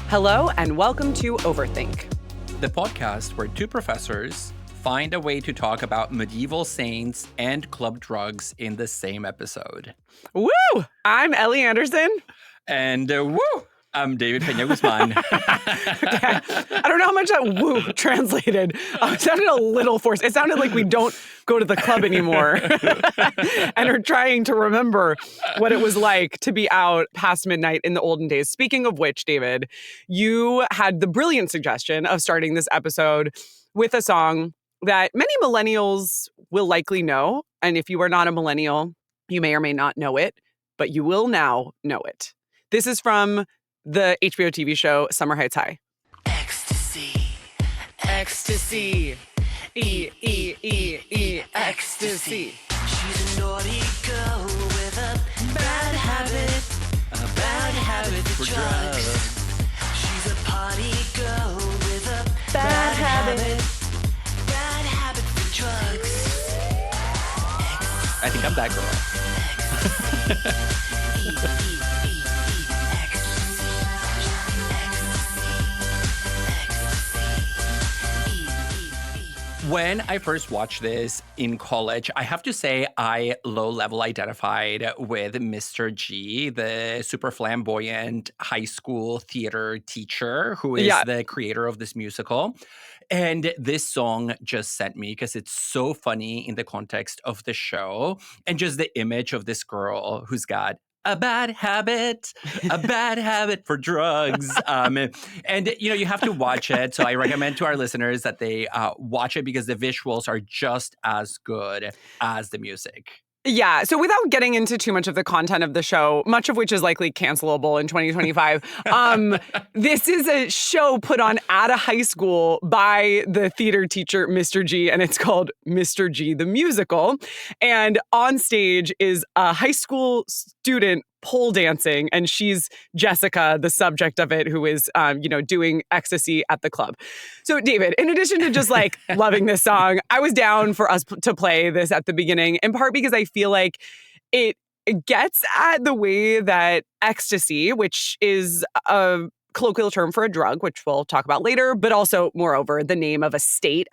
Hello and welcome to Overthink, the podcast where two professors find a way to talk about medieval saints and club drugs in the same episode. Woo! I'm Ellie Anderson. And woo! I'm David Peña-Guzmán. Okay. I don't know how much that woo translated. It sounded a little forced. It sounded like we don't go to the club anymore and are trying to remember what it was like to be out past midnight in the olden days. Speaking of which, David, you had the brilliant suggestion of starting this episode with a song that many millennials will likely know. And if you are not a millennial, you may or may not know it, but you will now know it. This is from the HBO TV show Summer Heights High. Ecstasy, Ecstasy, ecstasy. She's a naughty girl with a bad habit for drugs. She's a party girl with a bad habit for drugs. I think I'm that girl. When I first watched this in college, I have to say I low-level identified with Mr. G, the super flamboyant high school theater teacher who is the creator of this musical. And this song just sent me because it's so funny in the context of the show and just the image of this girl who's got a bad habit for drugs. And, you have to watch it. So I recommend to our listeners that they watch it because the visuals are just as good as the music. Yeah. So without getting into too much of the content of the show, much of which is likely cancelable in 2025, this is a show put on at a high school by the theater teacher, Mr. G, and it's called Mr. G the Musical. And on stage is a high school student pole dancing, and she's Jessica, the subject of it, who is, doing ecstasy at the club. So, David, in addition to just loving this song, I was down for us to play this at the beginning, in part because I feel like it gets at the way that ecstasy, which is a colloquial term for a drug, which we'll talk about later, but also, moreover, the name of a state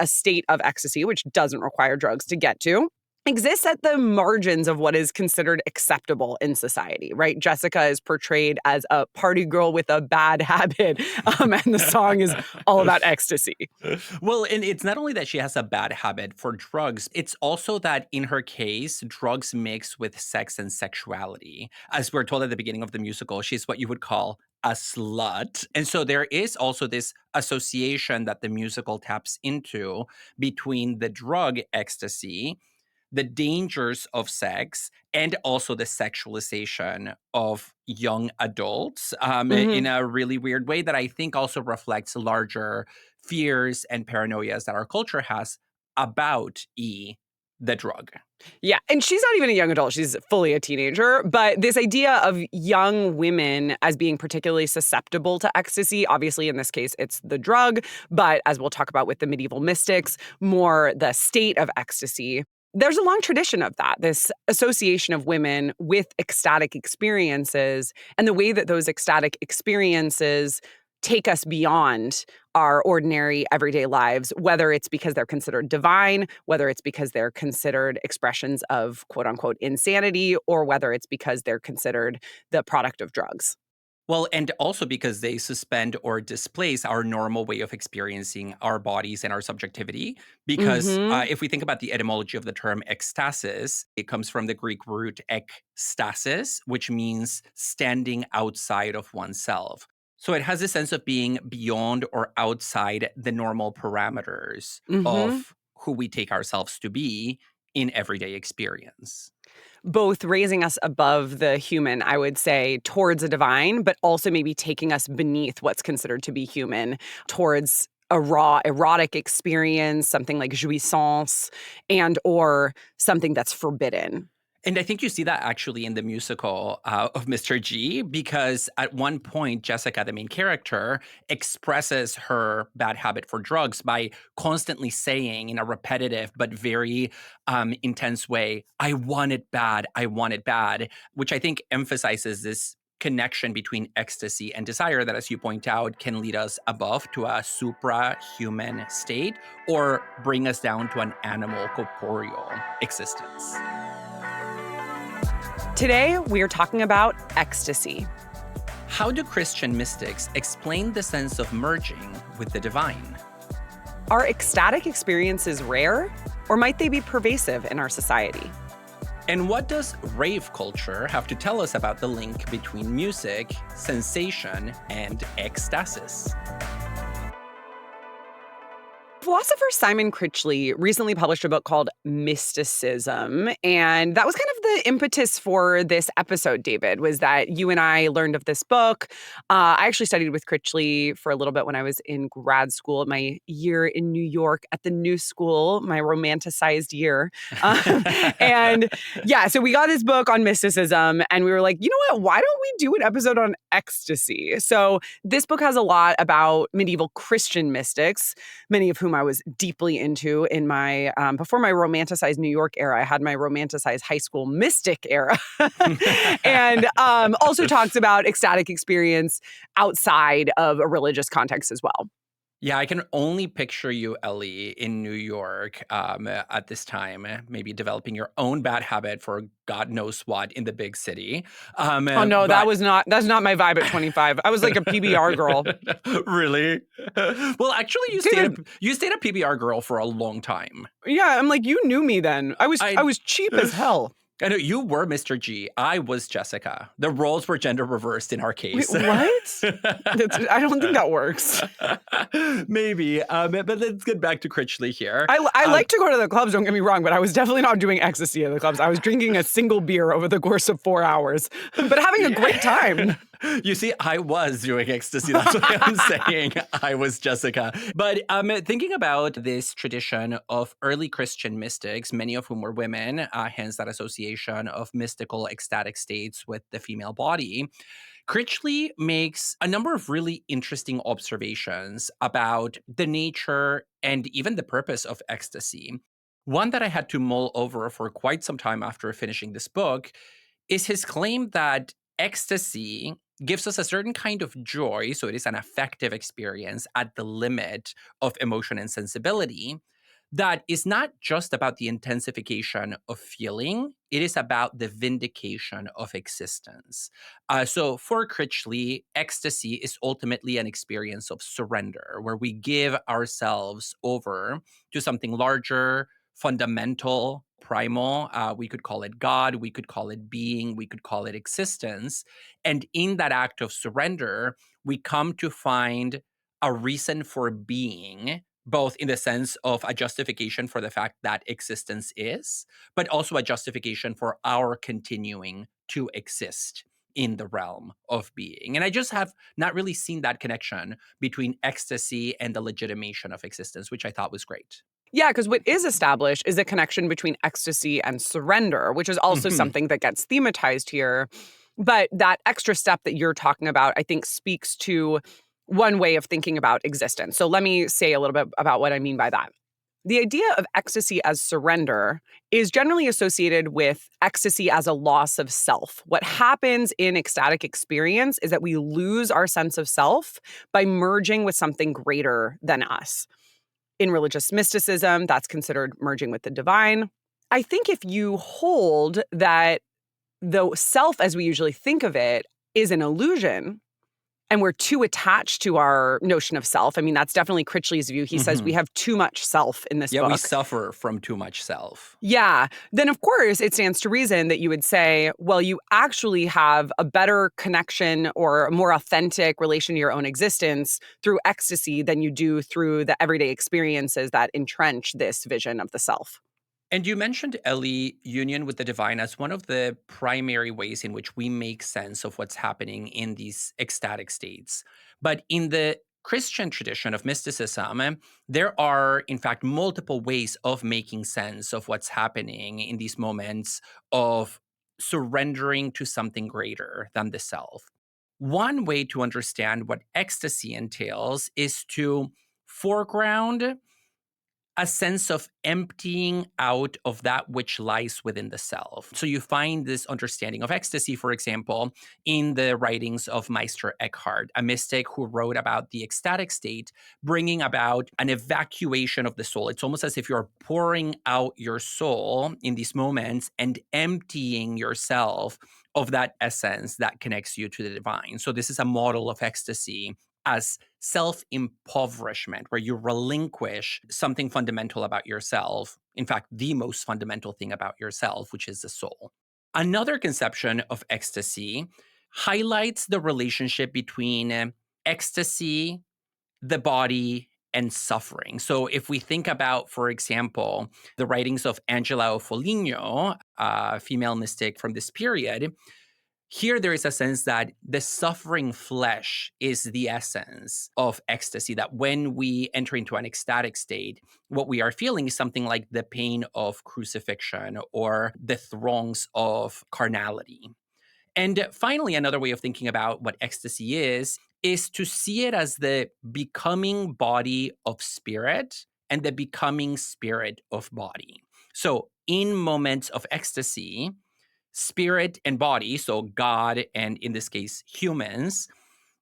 of ecstasy, which doesn't require drugs to get to, exists at the margins of what is considered acceptable in society, right? Jessica is portrayed as a party girl with a bad habit, and the song is all about ecstasy. Well, and it's not only that she has a bad habit for drugs, it's also that in her case, drugs mix with sex and sexuality. As we're told at the beginning of the musical, she's what you would call a slut. And so there is also this association that the musical taps into between the drug ecstasy, the dangers of sex, and also the sexualization of young adults in a really weird way that I think also reflects larger fears and paranoias that our culture has about the drug. Yeah, and she's not even a young adult. She's fully a teenager. But this idea of young women as being particularly susceptible to ecstasy, obviously in this case, it's the drug. But as we'll talk about with the medieval mystics, more the state of ecstasy. There's a long tradition of that, this association of women with ecstatic experiences and the way that those ecstatic experiences take us beyond our ordinary everyday lives, whether it's because they're considered divine, whether it's because they're considered expressions of quote unquote insanity, or whether it's because they're considered the product of drugs. Well, and also because they suspend or displace our normal way of experiencing our bodies and our subjectivity. Because if we think about the etymology of the term ecstasis, it comes from the Greek root ekstasis, which means standing outside of oneself. So it has a sense of being beyond or outside the normal parameters of who we take ourselves to be in everyday experience. Both raising us above the human, I would say, towards a divine, but also maybe taking us beneath what's considered to be human towards a raw erotic experience, something like jouissance, and or something that's forbidden. And I think you see that actually in the musical of Mr. G, because at one point, Jessica, the main character, expresses her bad habit for drugs by constantly saying in a repetitive but very intense way, I want it bad, which I think emphasizes this connection between ecstasy and desire that, as you point out, can lead us above to a supra-human state or bring us down to an animal corporeal existence. Today, we are talking about ecstasy. How do Christian mystics explain the sense of merging with the divine? Are ecstatic experiences rare, or might they be pervasive in our society? And what does rave culture have to tell us about the link between music, sensation, and ecstasis? Philosopher Simon Critchley recently published a book called Mysticism, and that was kind of the impetus for this episode, David, was that you and I learned of this book. I actually studied with Critchley for a little bit when I was in grad school, my year in New York at the New School, my romanticized year. And yeah, so we got this book on mysticism, and we were like, you know what, why don't we do an episode on ecstasy? So this book has a lot about medieval Christian mystics, many of whom I was deeply into in my, before my romanticized New York era. I had my romanticized high school mystic era. And also talks about ecstatic experience outside of a religious context as well. Yeah, I can only picture you, Ellie, in New York at this time, maybe developing your own bad habit for God knows what in the big city. Oh no, that's not my vibe at 25. I was like a PBR girl. Really? Well, actually, you stayed a PBR girl for a long time. Yeah, I'm like, you knew me then. I was cheap as hell. I know you were Mr. G. I was Jessica. The roles were gender reversed in our case. Wait, what? I don't think that works. Maybe. But let's get back to Critchley here. I like to go to the clubs, don't get me wrong, but I was definitely not doing ecstasy at the clubs. I was drinking a single beer over the course of 4 hours, but having a great time. You see, I was doing ecstasy. That's what I'm saying. I was Jessica. But thinking about this tradition of early Christian mystics, many of whom were women, hence that association of mystical ecstatic states with the female body, Critchley makes a number of really interesting observations about the nature and even the purpose of ecstasy. One that I had to mull over for quite some time after finishing this book is his claim that ecstasy gives us a certain kind of joy, so it is an affective experience at the limit of emotion and sensibility, that is not just about the intensification of feeling, it is about the vindication of existence. So for Critchley, ecstasy is ultimately an experience of surrender, where we give ourselves over to something larger, fundamental, primal. We could call it God, we could call it being, we could call it existence. And in that act of surrender, we come to find a reason for being, both in the sense of a justification for the fact that existence is, but also a justification for our continuing to exist in the realm of being. And I just have not really seen that connection between ecstasy and the legitimation of existence, which I thought was great. Yeah, because what is established is a connection between ecstasy and surrender, which is also something that gets thematized here. But that extra step that you're talking about, I think, speaks to one way of thinking about existence. So let me say a little bit about what I mean by that. The idea of ecstasy as surrender is generally associated with ecstasy as a loss of self. What happens in ecstatic experience is that we lose our sense of self by merging with something greater than us. In religious mysticism, that's considered merging with the divine. I think if you hold that the self, as we usually think of it, is an illusion, and we're too attached to our notion of self. I mean, that's definitely Critchley's view. He says we have too much self in this book. Yeah, we suffer from too much self. Yeah. Then, of course, it stands to reason that you would say, well, you actually have a better connection or a more authentic relation to your own existence through ecstasy than you do through the everyday experiences that entrench this vision of the self. And you mentioned, Ellie, union with the divine as one of the primary ways in which we make sense of what's happening in these ecstatic states. But in the Christian tradition of mysticism, there are, in fact, multiple ways of making sense of what's happening in these moments of surrendering to something greater than the self. One way to understand what ecstasy entails is to foreground a sense of emptying out of that which lies within the self. So you find this understanding of ecstasy, for example, in the writings of Meister Eckhart, a mystic who wrote about the ecstatic state, bringing about an evacuation of the soul. It's almost as if you're pouring out your soul in these moments and emptying yourself of that essence that connects you to the divine. So this is a model of ecstasy as self-impoverishment, where you relinquish something fundamental about yourself. In fact, the most fundamental thing about yourself, which is the soul. Another conception of ecstasy highlights the relationship between ecstasy, the body, and suffering. So if we think about, for example, the writings of Angela Foligno, a female mystic from this period, here, there is a sense that the suffering flesh is the essence of ecstasy, that when we enter into an ecstatic state, what we are feeling is something like the pain of crucifixion or the throngs of carnality. And finally, another way of thinking about what ecstasy is to see it as the becoming body of spirit and the becoming spirit of body. So in moments of ecstasy, spirit and body, so God and in this case, humans,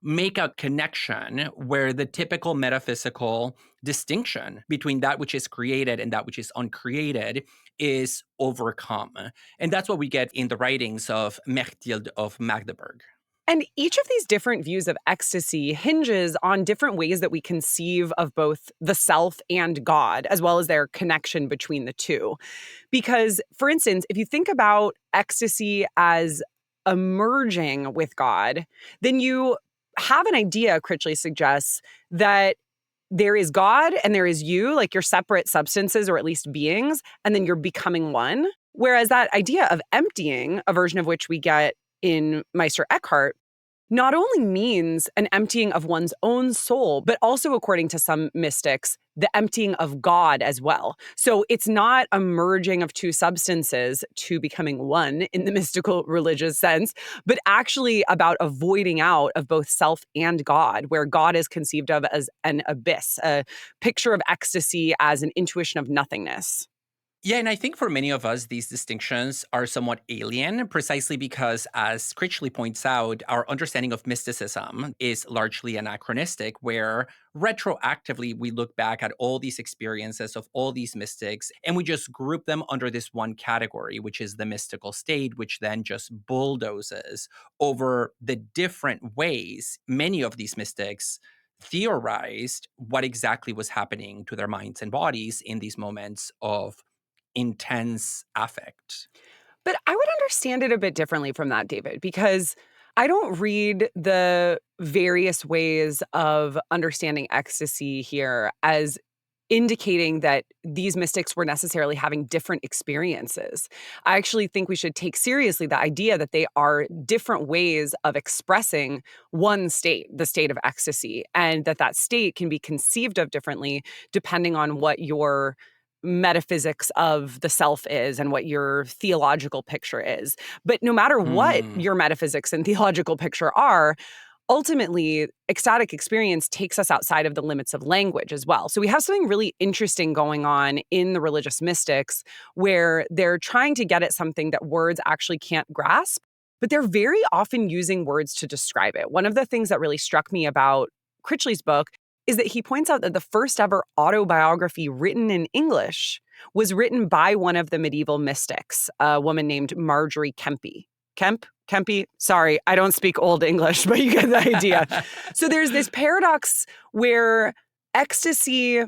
make a connection where the typical metaphysical distinction between that which is created and that which is uncreated is overcome. And that's what we get in the writings of Mechtild of Magdeburg. And each of these different views of ecstasy hinges on different ways that we conceive of both the self and God, as well as their connection between the two. Because, for instance, if you think about ecstasy as emerging with God, then you have an idea, Critchley suggests, that there is God and there is you, like you're separate substances or at least beings, and then you're becoming one. Whereas that idea of emptying, a version of which we get in Meister Eckhart, not only means an emptying of one's own soul, but also, according to some mystics, the emptying of God as well. So it's not a merging of two substances to becoming one in the mystical religious sense, but actually about a voiding out of both self and God, where God is conceived of as an abyss, a picture of ecstasy as an intuition of nothingness. Yeah, and I think for many of us, these distinctions are somewhat alien, precisely because, as Critchley points out, our understanding of mysticism is largely anachronistic, where retroactively we look back at all these experiences of all these mystics and we just group them under this one category, which is the mystical state, which then just bulldozes over the different ways many of these mystics theorized what exactly was happening to their minds and bodies in these moments of intense affect. But I would understand it a bit differently from that, David, because I don't read the various ways of understanding ecstasy here as indicating that these mystics were necessarily having different experiences. I actually think we should take seriously the idea that they are different ways of expressing one state, the state of ecstasy, and that that state can be conceived of differently depending on what your metaphysics of the self is and what your theological picture is. But no matter what Hmm. your metaphysics and theological picture are, ultimately, ecstatic experience takes us outside of the limits of language as well. So we have something really interesting going on in the religious mystics where they're trying to get at something that words actually can't grasp, but they're very often using words to describe it. One of the things that really struck me about Critchley's book is that he points out that the first ever autobiography written in English was written by one of the medieval mystics, a woman named Marjorie Kempe. Kempe? Sorry, I don't speak Old English, but you get the idea. So there's this paradox where ecstasy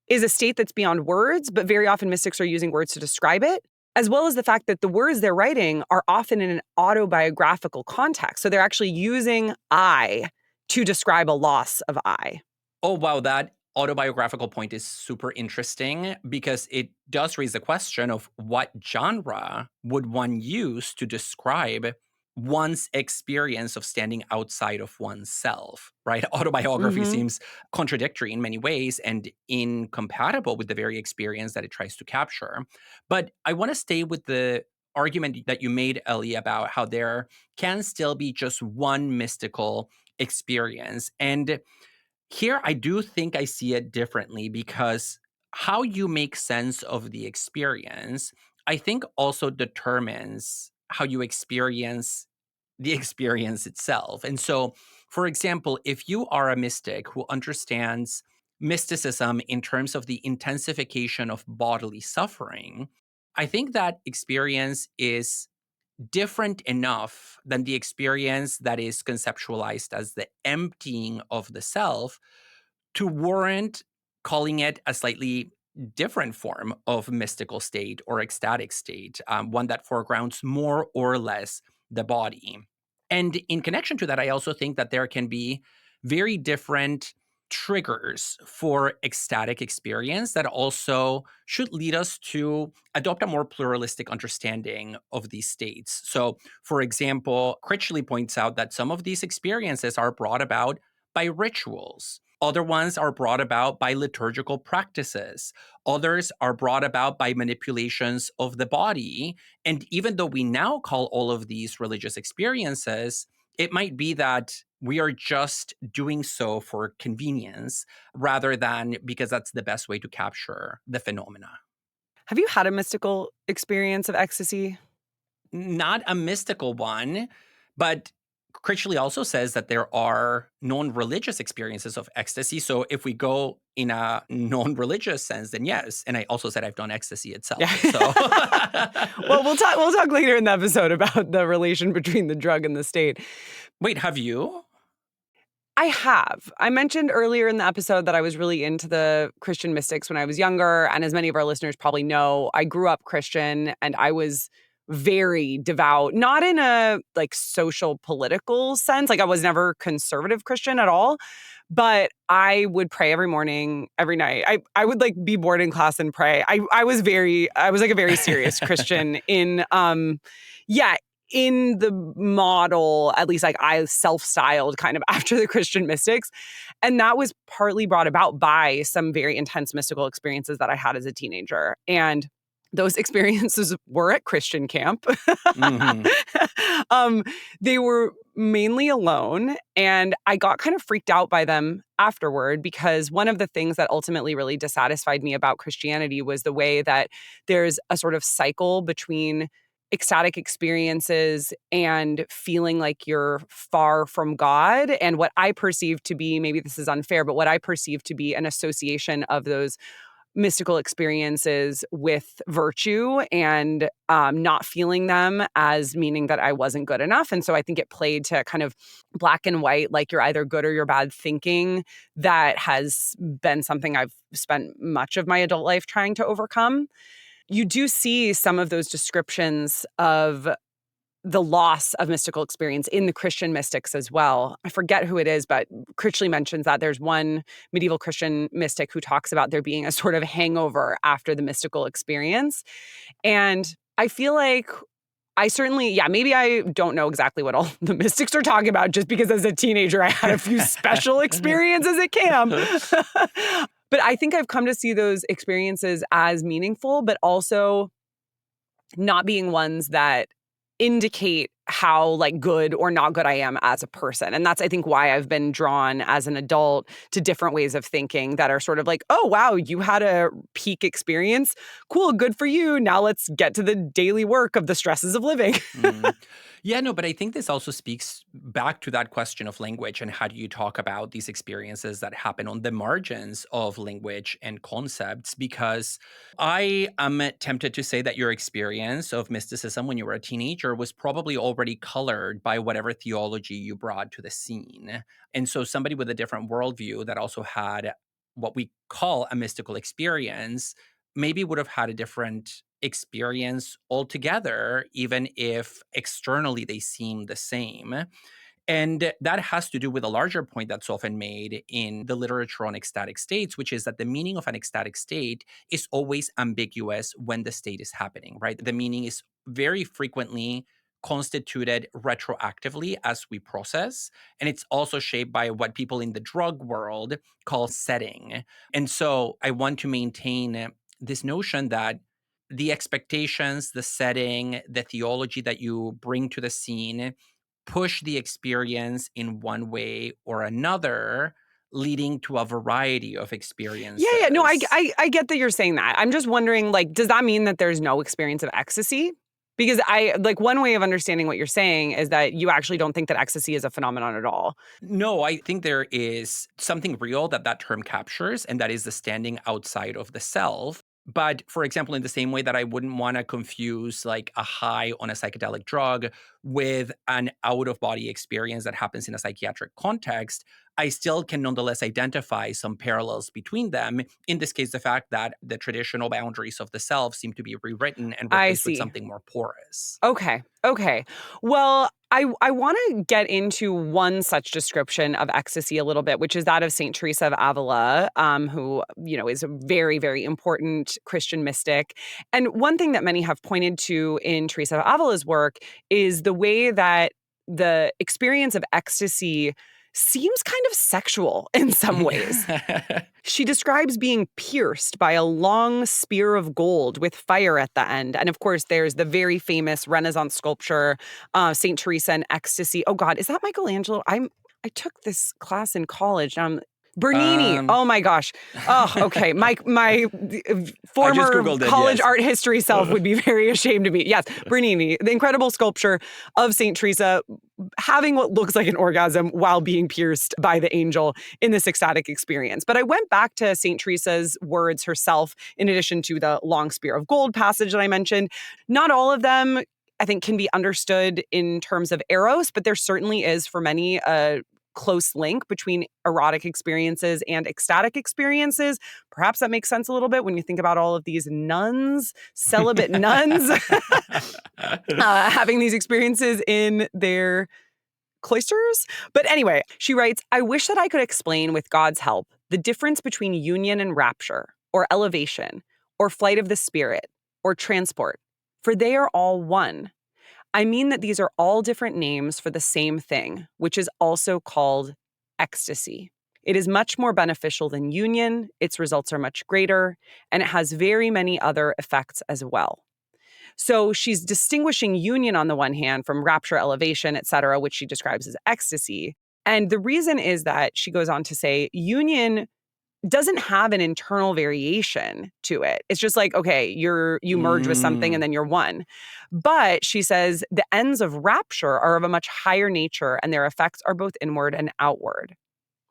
is a state that's beyond words, but very often mystics are using words to describe it, as well as the fact that the words they're writing are often in an autobiographical context. So they're actually using I to describe a loss of I. Oh, wow. That autobiographical point is super interesting because it does raise the question of what genre would one use to describe one's experience of standing outside of oneself, right? Autobiography Mhm. seems contradictory in many ways and incompatible with the very experience that it tries to capture. But I want to stay with the argument that you made, Ellie, about how there can still be just one mystical experience. And here, I do think I see it differently because how you make sense of the experience, I think also determines how you experience the experience itself. And so, for example, if you are a mystic who understands mysticism in terms of the intensification of bodily suffering, I think that experience is different enough than the experience that is conceptualized as the emptying of the self to warrant calling it a slightly different form of mystical state or ecstatic state, one that foregrounds more or less the body. And in connection to that, I also think that there can be very different triggers for ecstatic experience that also should lead us to adopt a more pluralistic understanding of these states. So, for example, Critchley points out that some of these experiences are brought about by rituals. Other ones are brought about by liturgical practices. Others are brought about by manipulations of the body. And even though we now call all of these religious experiences, it might be that we are just doing so for convenience rather than because that's the best way to capture the phenomena. Have you had a mystical experience of ecstasy? Not a mystical one, but Critchley also says that there are non-religious experiences of ecstasy. So if we go in a non-religious sense, then yes. And I also said I've done ecstasy itself. Yeah. So Well, we'll talk later in the episode about the relation between the drug and the state. Wait, have you? I have. I mentioned earlier in the episode that I was really into the Christian mystics when I was younger. And as many of our listeners probably know, I grew up Christian and I was very devout, not in a like social political sense. Like I was never conservative Christian at all, but I would pray every morning, every night. I would like be bored in class and pray. I was like a very serious Christian yeah, in the model, at least like I self-styled kind of after the Christian mystics. And that was partly brought about by some very intense mystical experiences that I had as a teenager. And those experiences were at Christian camp. Mhm. They were mainly alone. And I got kind of freaked out by them afterward because one of the things that ultimately really dissatisfied me about Christianity was the way that there's a sort of cycle between ecstatic experiences and feeling like you're far from God. And what I perceive to be, maybe this is unfair, but what I perceive to be an association of those mystical experiences with virtue and not feeling them as meaning that I wasn't good enough. And so I think it played to kind of black and white, like you're either good or you're bad thinking that has been something I've spent much of my adult life trying to overcome. You do see some of those descriptions of the loss of mystical experience in the Christian mystics as well. I forget who it is, but Critchley mentions that there's one medieval Christian mystic who talks about there being a sort of hangover after the mystical experience. And I feel like I certainly, yeah, maybe I don't know exactly what all the mystics are talking about just because as a teenager I had a few special experiences at camp. But I think I've come to see those experiences as meaningful, but also not being ones that indicate how like good or not good I am as a person. And that's, I think, why I've been drawn as an adult to different ways of thinking that are sort of like, oh, wow, you had a peak experience. Cool, good for you. Now let's get to the daily work of the stresses of living. Mm. Yeah, no, but I think this also speaks back to that question of language and how do you talk about these experiences that happen on the margins of language and concepts? Because I am tempted to say that your experience of mysticism when you were a teenager was probably already colored by whatever theology you brought to the scene. And so somebody with a different worldview that also had what we call a mystical experience maybe would have had a different experience altogether, even if externally they seem the same. And that has to do with a larger point that's often made in the literature on ecstatic states, which is that the meaning of an ecstatic state is always ambiguous when the state is happening, right? The meaning is very frequently constituted retroactively as we process. And it's also shaped by what people in the drug world call setting. And so I want to maintain this notion that the expectations, the setting, the theology that you bring to the scene push the experience in one way or another, leading to a variety of experiences. Yeah. No, I get that you're saying that. I'm just wondering, like, does that mean that there's no experience of ecstasy? Because one way of understanding what you're saying is that you actually don't think that ecstasy is a phenomenon at all. No, I think there is something real that term captures, and that is the standing outside of the self. But for example, in the same way that I wouldn't want to confuse like a high on a psychedelic drug with an out of body experience that happens in a psychiatric context, I still can nonetheless identify some parallels between them. In this case, the fact that the traditional boundaries of the self seem to be rewritten and I replaced with see. something more porous. Okay. Well, I want to get into one such description of ecstasy a little bit, which is that of Saint Teresa of Avila, who is a very, very important Christian mystic. And one thing that many have pointed to in Teresa of Avila's work is the way that the experience of ecstasy seems kind of sexual in some ways. She describes being pierced by a long spear of gold with fire at the end. And of course, there's the very famous Renaissance sculpture, St. Teresa and Ecstasy. Oh God, is that Michelangelo? I took this class in college. Bernini. Oh my gosh. Oh, okay. My former Googled it, college yes. art history self would be very ashamed of me. Yes, Bernini, the incredible sculpture of St. Teresa having what looks like an orgasm while being pierced by the angel in this ecstatic experience. But I went back to St. Teresa's words herself, in addition to the long spear of gold passage that I mentioned. Not all of them, I think, can be understood in terms of eros, but there certainly is for many a close link between erotic experiences and ecstatic experiences. Perhaps that makes sense a little bit when you think about all of these nuns, celibate nuns, having these experiences in their cloisters. But anyway, she writes, I wish that I could explain with God's help the difference between union and rapture, or elevation, or flight of the spirit, or transport, for they are all one. I mean that these are all different names for the same thing, which is also called ecstasy. It is much more beneficial than union, its results are much greater, and it has very many other effects as well. So she's distinguishing union on the one hand from rapture, elevation, et cetera, which she describes as ecstasy. And the reason is that she goes on to say union doesn't have an internal variation to it. It's just like, okay, you merge with something and then you're one. But she says the ends of rapture are of a much higher nature and their effects are both inward and outward.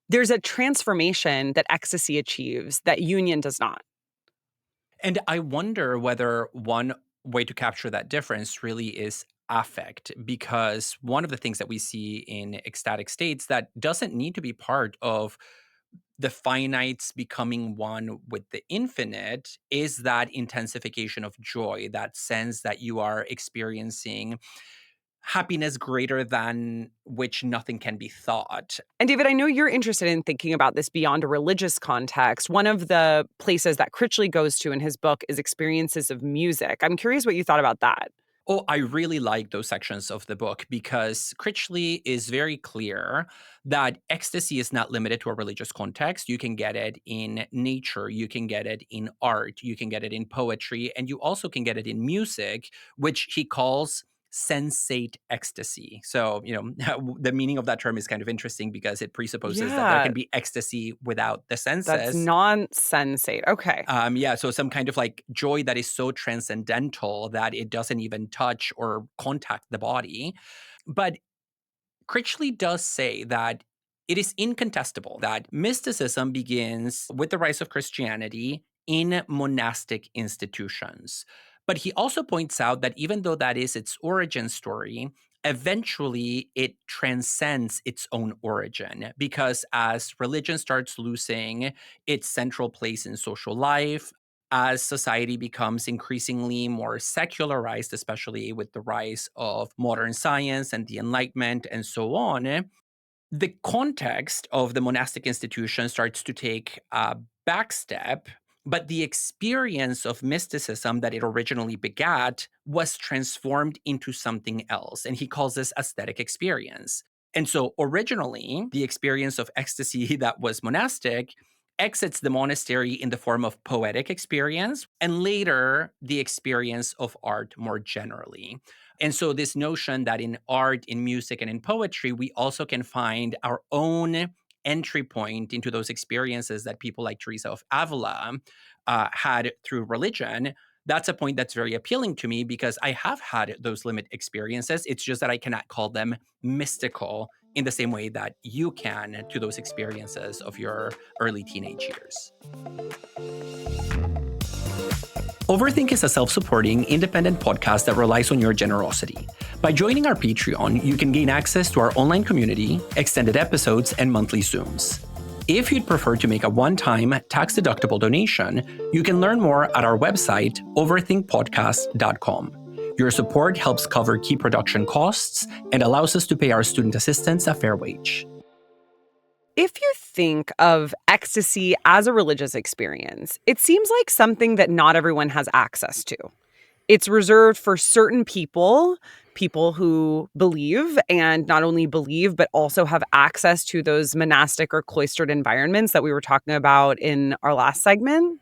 There's a transformation that ecstasy achieves that union does not. And I wonder whether one way to capture that difference really is affect, because one of the things that we see in ecstatic states that doesn't need to be part of the finites becoming one with the infinite is that intensification of joy, that sense that you are experiencing happiness greater than which nothing can be thought. And David, I know you're interested in thinking about this beyond a religious context. One of the places that Critchley goes to in his book is experiences of music. I'm curious what you thought about that. Oh, I really like those sections of the book because Critchley is very clear that ecstasy is not limited to a religious context. You can get it in nature, you can get it in art, you can get it in poetry, and you also can get it in music, which he calls sensate ecstasy. So, the meaning of that term is kind of interesting because it presupposes that there can be ecstasy without the senses. That's non-sensate. Okay. So some kind of like joy that is so transcendental that it doesn't even touch or contact the body. But Critchley does say that it is incontestable that mysticism begins with the rise of Christianity in monastic institutions. But he also points out that even though that is its origin story, eventually it transcends its own origin, because as religion starts losing its central place in social life, as society becomes increasingly more secularized, especially with the rise of modern science and the Enlightenment and so on, the context of the monastic institution starts to take a backstep, but the experience of mysticism that it originally begat was transformed into something else. And he calls this aesthetic experience. And so originally, the experience of ecstasy that was monastic exits the monastery in the form of poetic experience, and later the experience of art more generally. And so this notion that in art, in music, and in poetry, we also can find our own entry point into those experiences that people like Teresa of Avila had through religion, that's a point that's very appealing to me because I have had those limit experiences. It's just that I cannot call them mystical in the same way that you can to those experiences of your early teenage years. Overthink is a self-supporting, independent podcast that relies on your generosity. By joining our Patreon, you can gain access to our online community, extended episodes, and monthly Zooms. If you'd prefer to make a one-time, tax-deductible donation, you can learn more at our website, overthinkpodcast.com. Your support helps cover key production costs and allows us to pay our student assistants a fair wage. If you think of ecstasy as a religious experience, it seems like something that not everyone has access to. It's reserved for certain people who believe, and not only believe, but also have access to those monastic or cloistered environments that we were talking about in our last segment,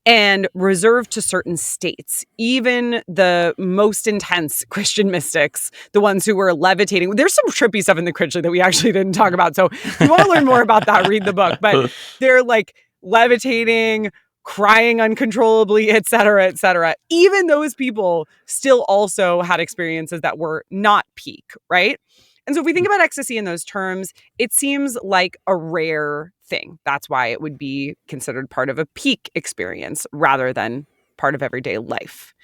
and reserved to certain states. Even the most intense Christian mystics, the ones who were levitating. There's some trippy stuff in the Christian that we actually didn't talk about. So if you want to learn more about that, read the book. But they're like levitating, crying uncontrollably, et cetera, et cetera. Even those people still also had experiences that were not peak, right? And so if we think about ecstasy in those terms, it seems like a rare thing. That's why it would be considered part of a peak experience rather than part of everyday life.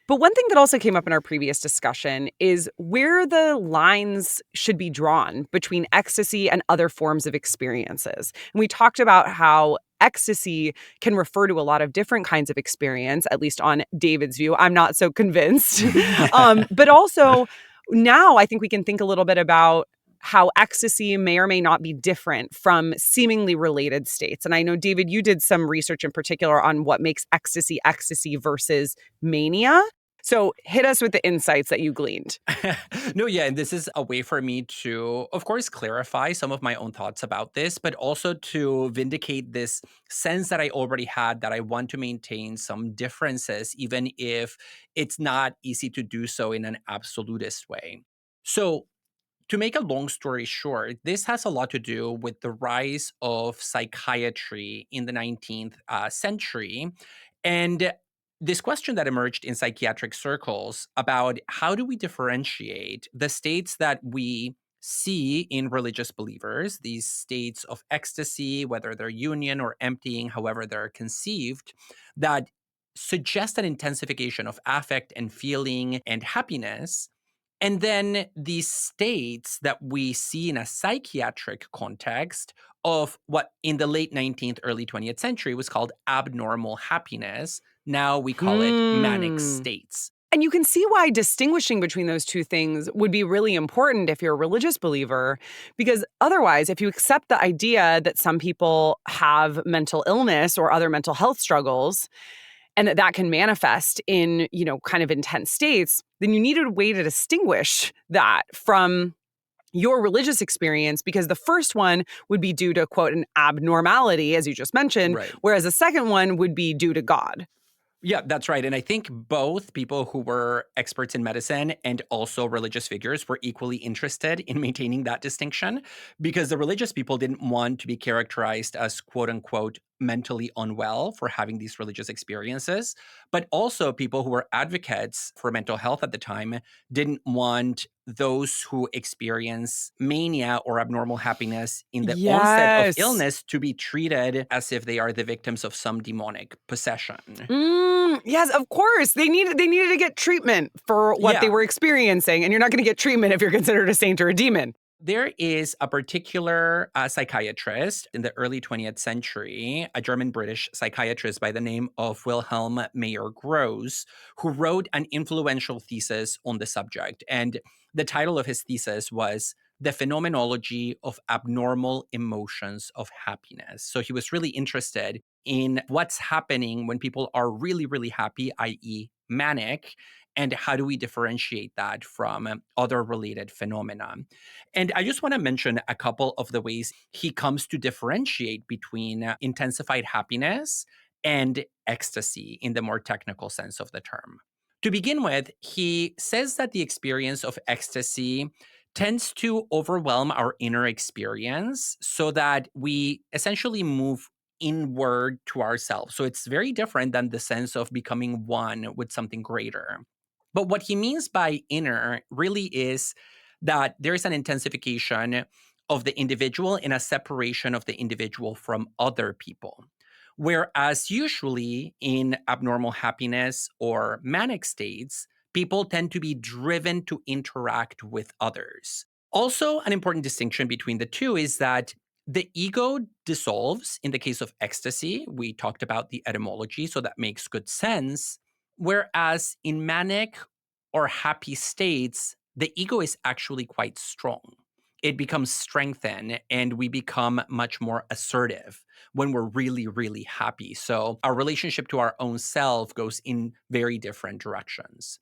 But one thing that also came up in our previous discussion is where the lines should be drawn between ecstasy and other forms of experiences. And we talked about how ecstasy can refer to a lot of different kinds of experience, at least on David's view. I'm not so convinced. But also now I think we can think a little bit about how ecstasy may or may not be different from seemingly related states. And I know, David, you did some research in particular on what makes ecstasy versus mania. So hit us with the insights that you gleaned. No, yeah, and this is a way for me to, of course, clarify some of my own thoughts about this, but also to vindicate this sense that I already had that I want to maintain some differences, even if it's not easy to do so in an absolutist way. So, to make a long story short, this has a lot to do with the rise of psychiatry in the 19th century. And this question that emerged in psychiatric circles about how do we differentiate the states that we see in religious believers, these states of ecstasy, whether they're union or emptying, however they're conceived, that suggest an intensification of affect and feeling and happiness, and then these states that we see in a psychiatric context of what in the late 19th, early 20th century was called abnormal happiness. Now we call it manic states. And you can see why distinguishing between those two things would be really important if you're a religious believer, because otherwise, if you accept the idea that some people have mental illness or other mental health struggles, and that can manifest in, kind of intense states, then you needed a way to distinguish that from your religious experience, because the first one would be due to, quote, an abnormality, as you just mentioned, Right. whereas the second one would be due to God. Yeah, that's right. And I think both people who were experts in medicine and also religious figures were equally interested in maintaining that distinction, because the religious people didn't want to be characterized as quote unquote mentally unwell for having these religious experiences. But also people who were advocates for mental health at the time didn't want those who experience mania or abnormal happiness in the onset of Yes. illness to be treated as if they are the victims of some demonic possession. Yes, of course. They needed to get treatment for what they Yeah. were experiencing, and you're not going to get treatment if you're considered a saint or a demon. There is a particular psychiatrist in the early 20th century, a German-British psychiatrist by the name of Wilhelm Mayer Gross, who wrote an influential thesis on the subject. And the title of his thesis was The Phenomenology of Abnormal Emotions of Happiness. So he was really interested in what's happening when people are really, really happy, i.e., manic, and how do we differentiate that from other related phenomena. And I just want to mention a couple of the ways he comes to differentiate between intensified happiness and ecstasy in the more technical sense of the term. To begin with, he says that the experience of ecstasy tends to overwhelm our inner experience so that we essentially move inward to ourselves. So it's very different than the sense of becoming one with something greater. But what he means by inner really is that there is an intensification of the individual and a separation of the individual from other people. Whereas usually in abnormal happiness or manic states, people tend to be driven to interact with others. Also, an important distinction between the two is that the ego dissolves in the case of ecstasy. We talked about the etymology, so that makes good sense. Whereas in manic or happy states, the ego is actually quite strong. It becomes strengthened and we become much more assertive when we're really, really happy. So our relationship to our own self goes in very different directions.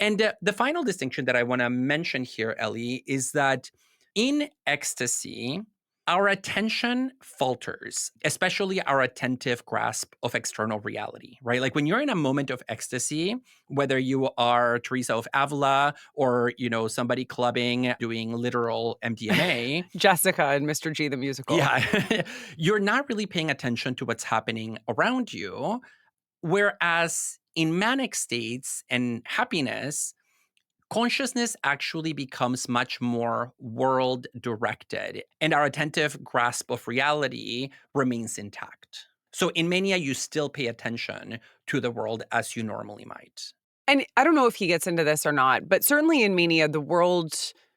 And the final distinction that I want to mention here, Ellie, is that in ecstasy, our attention falters, especially our attentive grasp of external reality, right? Like when you're in a moment of ecstasy, whether you are Teresa of Avila or, somebody clubbing, doing literal MDMA, Jessica and Mr. G the musical. yeah, you're not really paying attention to what's happening around you. Whereas in manic states and happiness, consciousness actually becomes much more world directed, and our attentive grasp of reality remains intact. So in mania, you still pay attention to the world as you normally might. And I don't know if he gets into this or not, but certainly in mania, the world,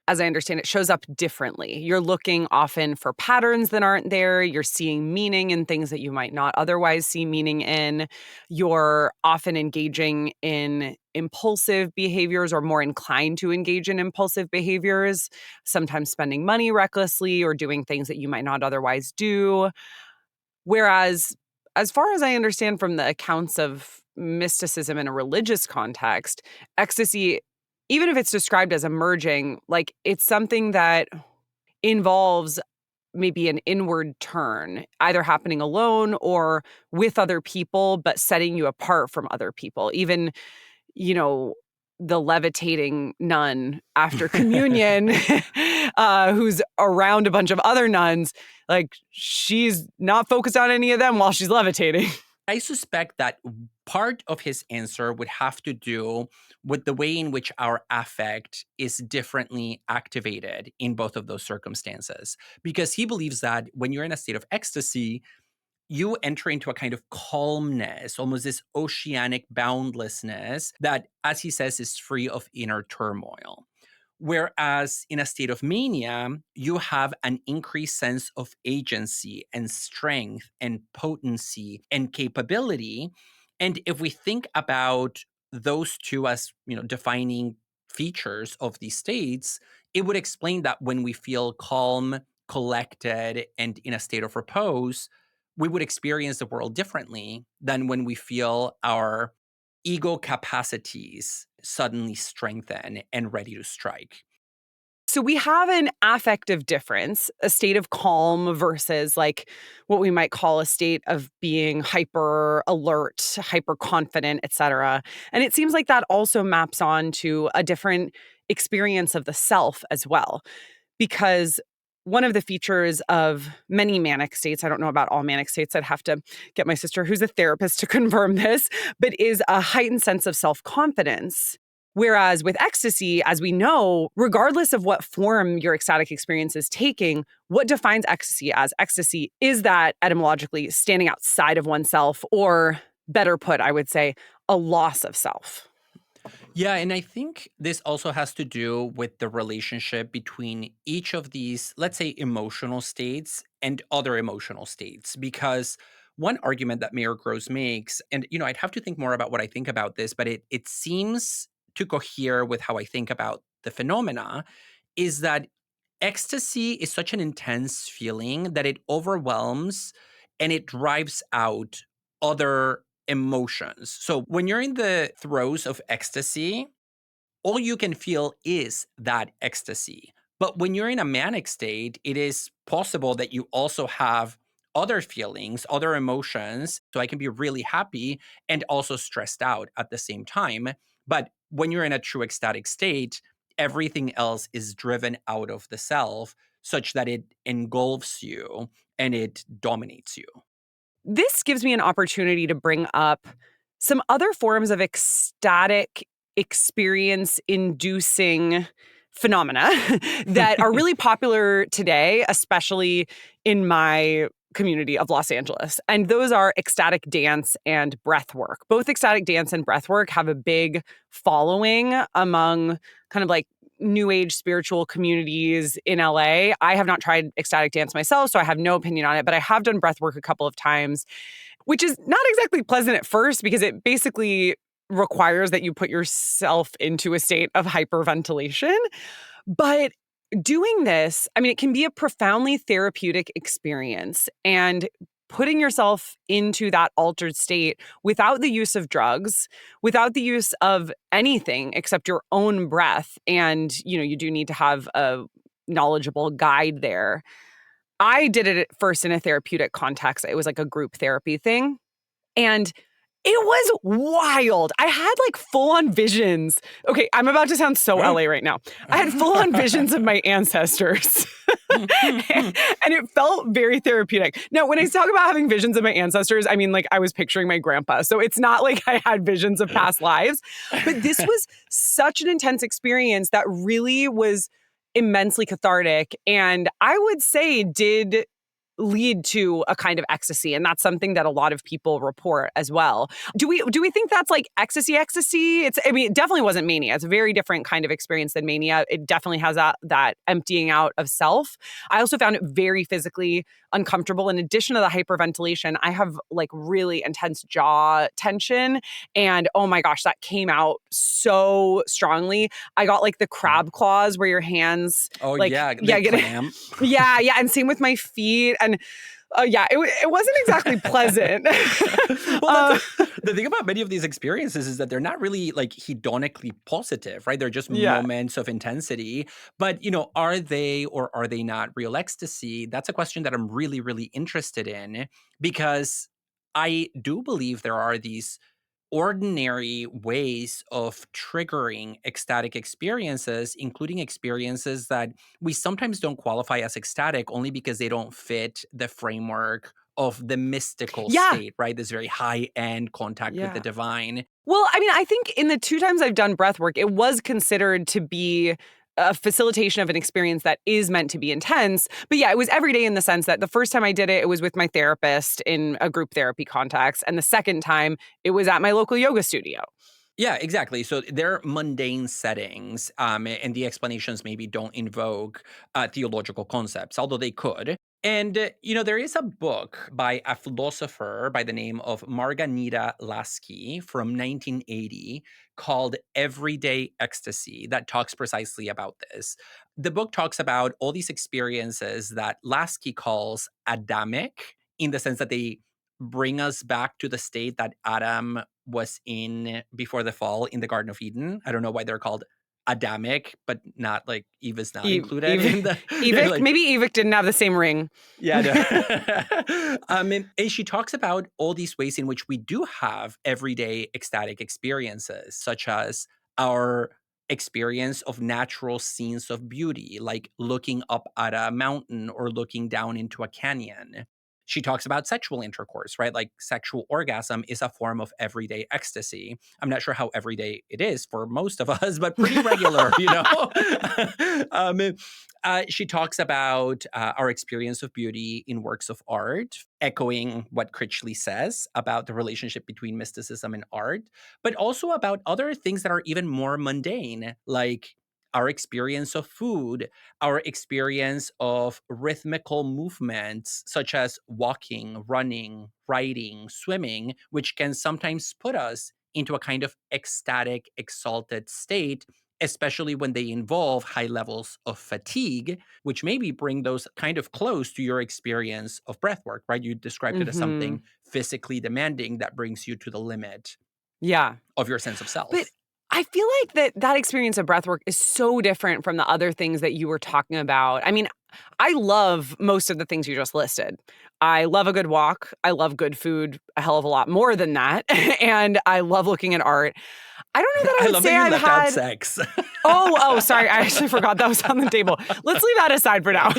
as I understand it, shows up differently. You're looking often for patterns that aren't there. You're seeing meaning in things that you might not otherwise see meaning in. You're often engaging in impulsive behaviors or more inclined to engage in impulsive behaviors, sometimes spending money recklessly or doing things that you might not otherwise do. Whereas, as far as I understand from the accounts of mysticism in a religious context, ecstasy, even if it's described as emerging, like it's something that involves maybe an inward turn, either happening alone or with other people, but setting you apart from other people. Even, you know, the levitating nun after communion, who's around a bunch of other nuns, like she's not focused on any of them while she's levitating. I suspect that part of his answer would have to do with the way in which our affect is differently activated in both of those circumstances. Because he believes that when you're in a state of ecstasy, you enter into a kind of calmness, almost this oceanic boundlessness that, as he says, is free of inner turmoil. Whereas in a state of mania, you have an increased sense of agency and strength and potency and capability. And if we think about those two as, defining features of these states, it would explain that when we feel calm, collected, and in a state of repose, we would experience the world differently than when we feel our ego capacities suddenly strengthen and ready to strike. So we have an affective difference, a state of calm versus like what we might call a state of being hyper alert, hyper confident, etc. And it seems like that also maps on to a different experience of the self as well. Because one of the features of many manic states, I don't know about all manic states, I'd have to get my sister who's a therapist to confirm this, but is a heightened sense of self-confidence. Whereas with ecstasy, as we know, regardless of what form your ecstatic experience is taking, what defines ecstasy as ecstasy is that etymologically standing outside of oneself, or better put, I would say, a loss of self. Yeah, and I think this also has to do with the relationship between each of these, let's say, emotional states and other emotional states. Because one argument that Mayor Gross makes, and I'd have to think more about what I think about this, but it seems to cohere with how I think about the phenomena, is that ecstasy is such an intense feeling that it overwhelms and it drives out other emotions. So when you're in the throes of ecstasy, all you can feel is that ecstasy. But when you're in a manic state, it is possible that you also have other feelings, other emotions. So I can be really happy and also stressed out at the same time. But when you're in a true ecstatic state, everything else is driven out of the self such that it engulfs you and it dominates you. This gives me an opportunity to bring up some other forms of ecstatic experience inducing phenomena that are really popular today, especially in my community of Los Angeles. And those are ecstatic dance and breath work. Both ecstatic dance and breath work have a big following among kind of like new age spiritual communities in LA. I have not tried ecstatic dance myself, so I have no opinion on it, but I have done breath work a couple of times, which is not exactly pleasant at first because it basically requires that you put yourself into a state of hyperventilation. But doing this, I mean, it can be a profoundly therapeutic experience. And putting yourself into that altered state without the use of drugs, without the use of anything except your own breath, and, you know, you do need to have a knowledgeable guide there. I did it at first in a therapeutic context. It was like a group therapy thing. And it was wild. I had like full-on visions. Okay, I'm about to sound so LA right now. I had full-on visions of my ancestors. and it felt very therapeutic. Now, when I talk about having visions of my ancestors, I mean, like, I was picturing my grandpa. So it's not like I had visions of past lives. But this was such an intense experience that really was immensely cathartic. And I would say did lead to a kind of ecstasy, and that's something that a lot of people report as well. Do we think that's like ecstasy? I mean, it definitely wasn't mania. It's a very different kind of experience than mania. It definitely has that emptying out of self. I also found it very physically uncomfortable. In addition to the hyperventilation, I have like really intense jaw tension, and oh my gosh, that came out so strongly. I got like the crab claws where your hands get clamp. yeah, and same with my feet. And it wasn't exactly pleasant. Well, the thing about many of these experiences is that they're not really like hedonically positive, right? They're just moments of intensity. But, you know, are they or are they not real ecstasy? That's a question that I'm really, really interested in, because I do believe there are these ordinary ways of triggering ecstatic experiences, including experiences that we sometimes don't qualify as ecstatic only because they don't fit the framework of the mystical state, right? This very high-end contact with the divine. Well, I mean, I think in the 2 times I've done breath work, it was considered to be a facilitation of an experience that is meant to be intense. But yeah, it was every day in the sense that the first time I did it, it was with my therapist in a group therapy context. And the second time, it was at my local yoga studio. Yeah, exactly. So they're mundane settings, and the explanations maybe don't invoke theological concepts, although they could. And, you know, there is a book by a philosopher by the name of Margarita Lasky from 1980 called Everyday Ecstasy that talks precisely about this. The book talks about all these experiences that Lasky calls Adamic, in the sense that they bring us back to the state that Adam was in before the fall in the Garden of Eden. I don't know why they're called Adamic, but not like Eve is not included in the Evic, like, maybe Evic didn't have the same ring. Yeah. No. And she talks about all these ways in which we do have everyday ecstatic experiences, such as our experience of natural scenes of beauty, like looking up at a mountain or looking down into a canyon. She talks about sexual intercourse, right? Like sexual orgasm is a form of everyday ecstasy. I'm not sure how everyday it is for most of us, but pretty regular, you know? She talks about our experience of beauty in works of art, echoing what Critchley says about the relationship between mysticism and art, but also about other things that are even more mundane, like our experience of food, our experience of rhythmical movements, such as walking, running, riding, swimming, which can sometimes put us into a kind of ecstatic, exalted state, especially when they involve high levels of fatigue, which maybe bring those kind of close to your experience of breath work, right? You described it as something physically demanding that brings you to the limit of your sense of self. But I feel like that experience of breathwork is so different from the other things that you were talking about. I mean, I love most of the things you just listed. I love a good walk. I love good food a hell of a lot more than that. And I love looking at art. I don't know that I I would love say that you I've left out had. sex. Sorry. I actually forgot that was on the table. Let's leave that aside for now.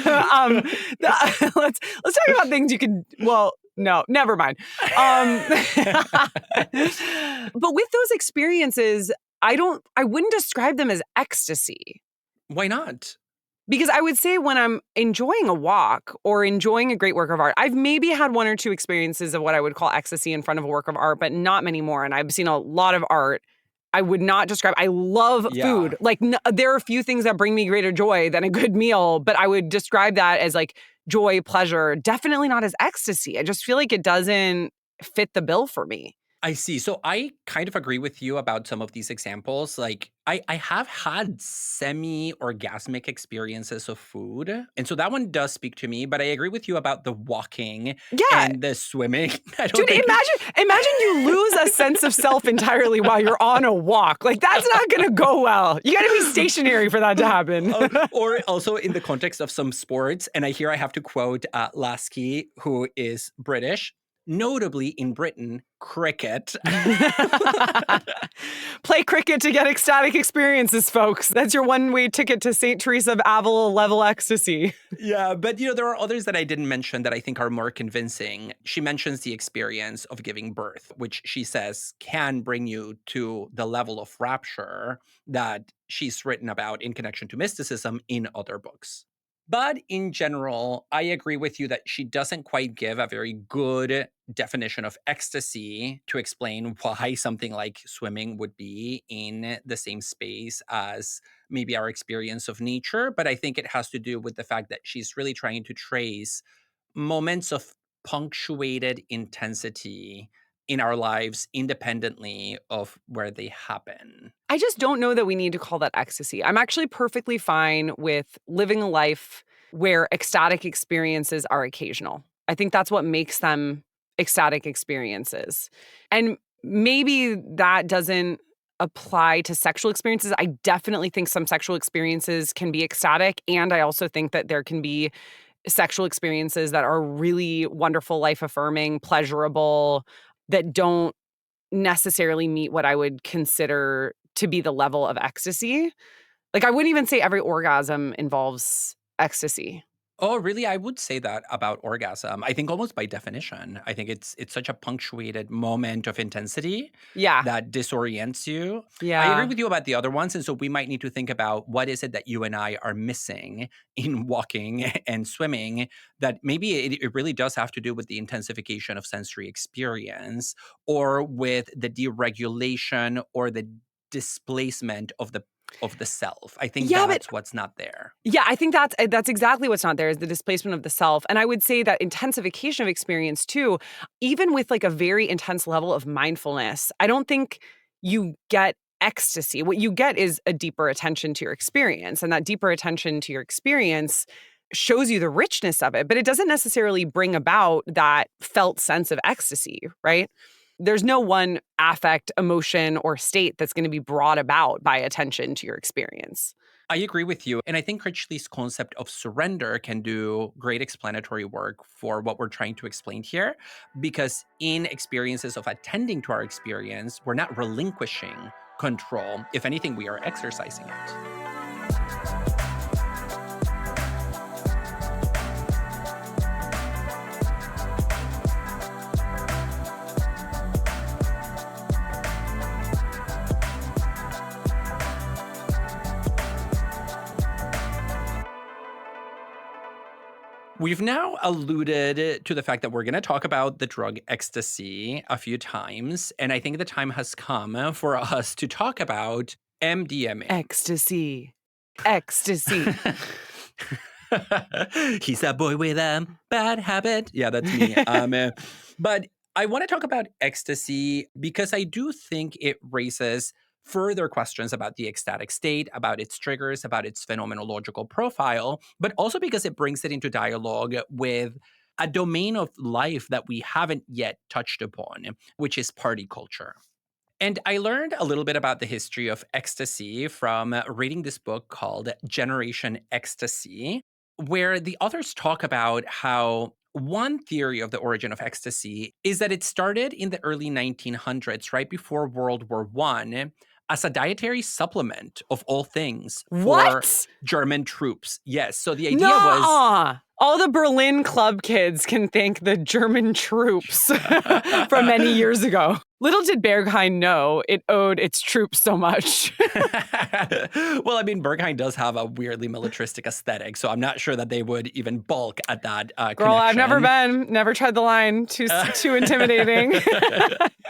Let's talk about things you can. Well, no, never mind. But with those experiences, I wouldn't describe them as ecstasy. Why not? Because I would say when I'm enjoying a walk or enjoying a great work of art, I've maybe had one or two experiences of what I would call ecstasy in front of a work of art, but not many more. And I've seen a lot of art. I would not describe, I love Yeah. food. Like there are a few things that bring me greater joy than a good meal, but I would describe that as like joy, pleasure, definitely not as ecstasy. I just feel like it doesn't fit the bill for me. I see. So I kind of agree with you about some of these examples. Like I have had semi-orgasmic experiences of food. And so that one does speak to me, but I agree with you about the walking Yeah. and the swimming. I don't Dude, think imagine you lose a sense of self entirely while you're on a walk. Like that's not going to go well. You got to be stationary for that to happen. or also in the context of some sports. And I have to quote Lasky, who is British. Notably in Britain, cricket. Play cricket to get ecstatic experiences, folks. That's your one-way ticket to St. Teresa of Avila level ecstasy. Yeah, but there are others that I didn't mention that I think are more convincing. She mentions the experience of giving birth, which she says can bring you to the level of rapture that she's written about in connection to mysticism in other books. But in general, I agree with you that she doesn't quite give a very good definition of ecstasy to explain why something like swimming would be in the same space as maybe our experience of nature. But I think it has to do with the fact that she's really trying to trace moments of punctuated intensity in our lives independently of where they happen. I just don't know that we need to call that ecstasy. I'm actually perfectly fine with living a life where ecstatic experiences are occasional. I think that's what makes them ecstatic experiences. And maybe that doesn't apply to sexual experiences. I definitely think some sexual experiences can be ecstatic. And I also think that there can be sexual experiences that are really wonderful, life affirming, pleasurable, that don't necessarily meet what I would consider to be the level of ecstasy. Like I wouldn't even say every orgasm involves ecstasy. Oh, really? I would say that about orgasm. I think almost by definition. I think it's such a punctuated moment of intensity Yeah. that disorients you. I agree Yeah. with you about the other ones. And so we might need to think about what is it that you and I are missing in walking and swimming that maybe it really does have to do with the intensification of sensory experience or with the deregulation or the displacement of the self. I think Yeah, but that's what's not there. yeah, I think that's exactly what's not there is the displacement of the self. And I would say that intensification of experience too, even with like a very intense level of mindfulness, I don't think you get ecstasy. What you get is a deeper attention to your experience. And that deeper attention to your experience shows you the richness of it, but it doesn't necessarily bring about that felt sense of ecstasy, right? There's no one affect, emotion, or state that's going to be brought about by attention to your experience. I agree with you. And I think Critchley's concept of surrender can do great explanatory work for what we're trying to explain here. Because in experiences of attending to our experience, we're not relinquishing control. If anything, we are exercising it. We've now alluded to the fact that we're going to talk about the drug ecstasy a few times, and I think the time has come for us to talk about MDMA. Ecstasy. Ecstasy. He's that boy with a bad habit. Yeah, that's me. But I want to talk about ecstasy because I do think it raises further questions about the ecstatic state, about its triggers, about its phenomenological profile, but also because it brings it into dialogue with a domain of life that we haven't yet touched upon, which is party culture. And I learned a little bit about the history of ecstasy from reading this book called Generation Ecstasy, where the authors talk about how one theory of the origin of ecstasy is that it started in the early 1900s, right before World War I, as a dietary supplement of all things for What? German troops. Yes. So the idea was Nuh-uh. All the Berlin club kids can thank the German troops from many years ago. Little did Berghain know it owed its troops so much. well, I mean, Berghain does have a weirdly militaristic aesthetic, so I'm not sure that they would even balk at that Girl, I've never connection. never tried the line. Too intimidating.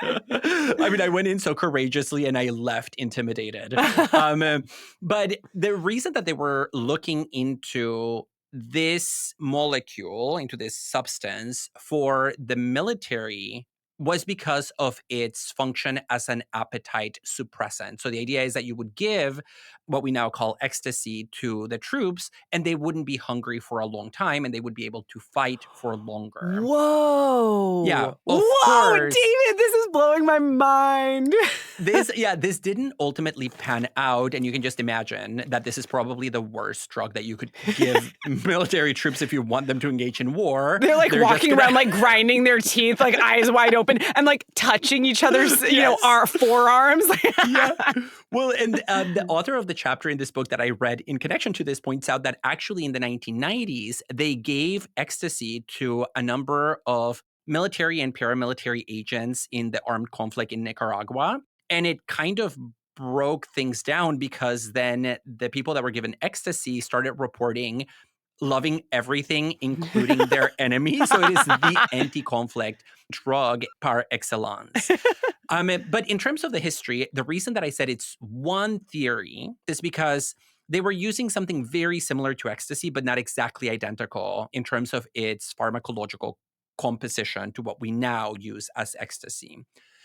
I mean, I went in so courageously and I left intimidated. But the reason that they were looking into this molecule, into this substance for the military was because of its function as an appetite suppressant. So the idea is that you would give what we now call ecstasy to the troops, and they wouldn't be hungry for a long time, and they would be able to fight for longer. Whoa. Yeah, of Whoa, course. David, this is blowing my mind. This didn't ultimately pan out, and you can just imagine that this is probably the worst drug that you could give military troops if you want them to engage in war. They're walking around like grinding their teeth, like eyes wide open, and like touching each other's, our forearms. Yeah. Well, and the author of the chapter in this book that I read in connection to this points out that actually in the 1990s, they gave ecstasy to a number of military and paramilitary agents in the armed conflict in Nicaragua. And it kind of broke things down because then the people that were given ecstasy started reporting loving everything, including their enemies. So it is the anti-conflict drug par excellence. But in terms of the history, the reason that I said it's one theory is because they were using something very similar to ecstasy, but not exactly identical in terms of its pharmacological composition to what we now use as ecstasy.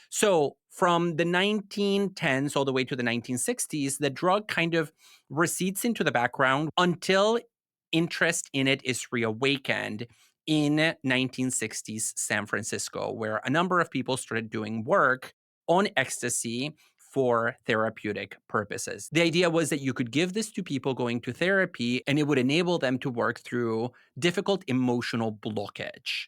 So from the 1910s all the way to the 1960s, the drug kind of recedes into the background until interest in it is reawakened in 1960s San Francisco, where a number of people started doing work on ecstasy for therapeutic purposes. The idea was that you could give this to people going to therapy and it would enable them to work through difficult emotional blockage.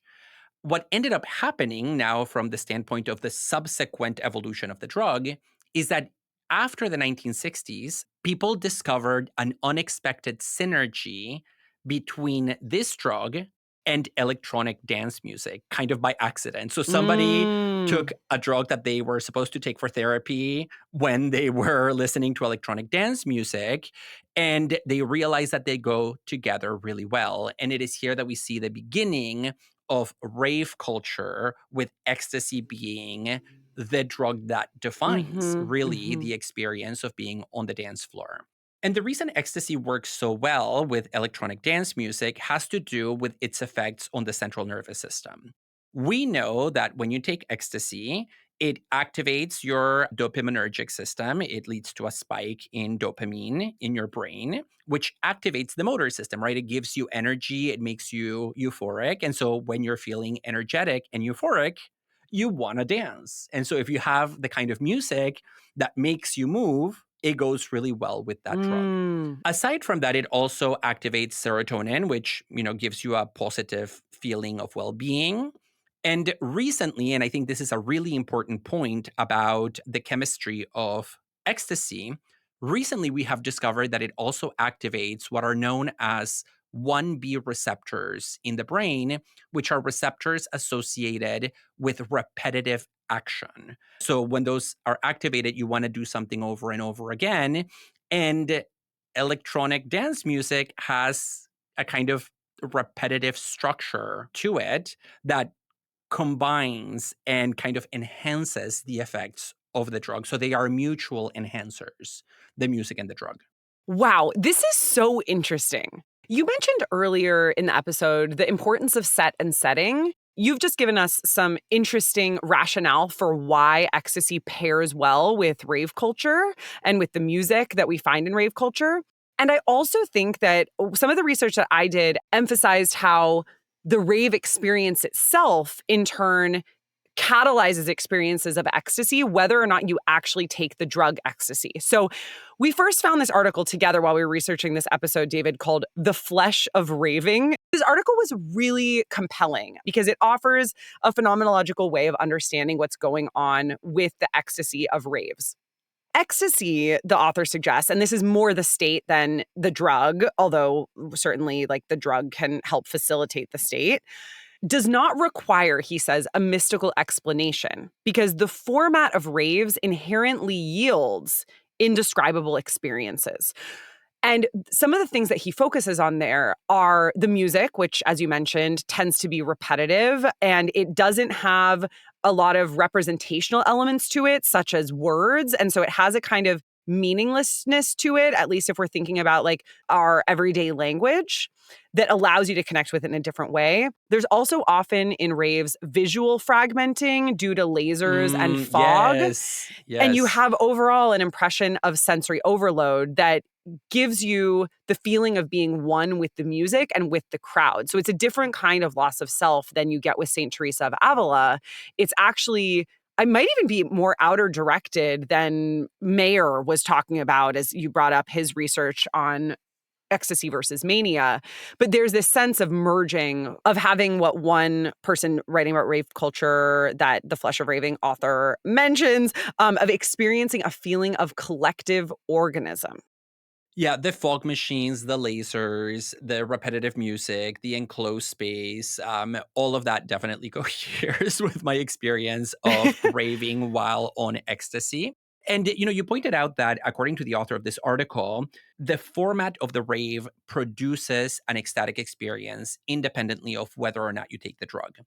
What ended up happening now from the standpoint of the subsequent evolution of the drug is that after the 1960s, people discovered an unexpected synergy between this drug and electronic dance music, kind of by accident. So somebody took a drug that they were supposed to take for therapy when they were listening to electronic dance music, and they realized that they go together really well. And it is here that we see the beginning of rave culture, with ecstasy being the drug that defines really the experience of being on the dance floor. And the reason ecstasy works so well with electronic dance music has to do with its effects on the central nervous system. We know that when you take ecstasy, it activates your dopaminergic system. It leads to a spike in dopamine in your brain, which activates the motor system, right? It gives you energy. It makes you euphoric. And so when you're feeling energetic and euphoric, you want to dance. And so if you have the kind of music that makes you move, it goes really well with that drug. Aside from that, it also activates serotonin, which, gives you a positive feeling of well-being. And recently, and I think this is a really important point about the chemistry of ecstasy, recently we have discovered that it also activates what are known as 1B receptors in the brain, which are receptors associated with repetitive action. So when those are activated, you want to do something over and over again. And electronic dance music has a kind of repetitive structure to it that combines and kind of enhances the effects of the drug. So they are mutual enhancers, the music and the drug. Wow, this is so interesting. You mentioned earlier in the episode the importance of set and setting. You've just given us some interesting rationale for why ecstasy pairs well with rave culture and with the music that we find in rave culture. And I also think that some of the research that I did emphasized how the rave experience itself, in turn, catalyzes experiences of ecstasy, whether or not you actually take the drug ecstasy. So we first found this article together while we were researching this episode, David, called The Flesh of Raving. This article was really compelling because it offers a phenomenological way of understanding what's going on with the ecstasy of raves. Ecstasy, the author suggests, and this is more the state than the drug, although certainly like the drug can help facilitate the state, does not require, he says, a mystical explanation because the format of raves inherently yields indescribable experiences. And some of the things that he focuses on there are the music, which, as you mentioned, tends to be repetitive, and it doesn't have a lot of representational elements to it, such as words. And so it has a kind of meaninglessness to it, at least if we're thinking about like our everyday language, that allows you to connect with it in a different way. There's also often in raves visual fragmenting due to lasers and fog. Yes. And you have overall an impression of sensory overload that gives you the feeling of being one with the music and with the crowd. So it's a different kind of loss of self than you get with St. Teresa of Avila. It's actually, I might even be more outer directed than Mayer was talking about as you brought up his research on ecstasy versus mania. But there's this sense of merging, of having what one person writing about rave culture that the Flesh of Raving author mentions, of experiencing a feeling of collective organism. Yeah, the fog machines, the lasers, the repetitive music, the enclosed space, all of that definitely coheres with my experience of raving while on ecstasy. And, you pointed out that according to the author of this article, the format of the rave produces an ecstatic experience independently of whether or not you take the drug.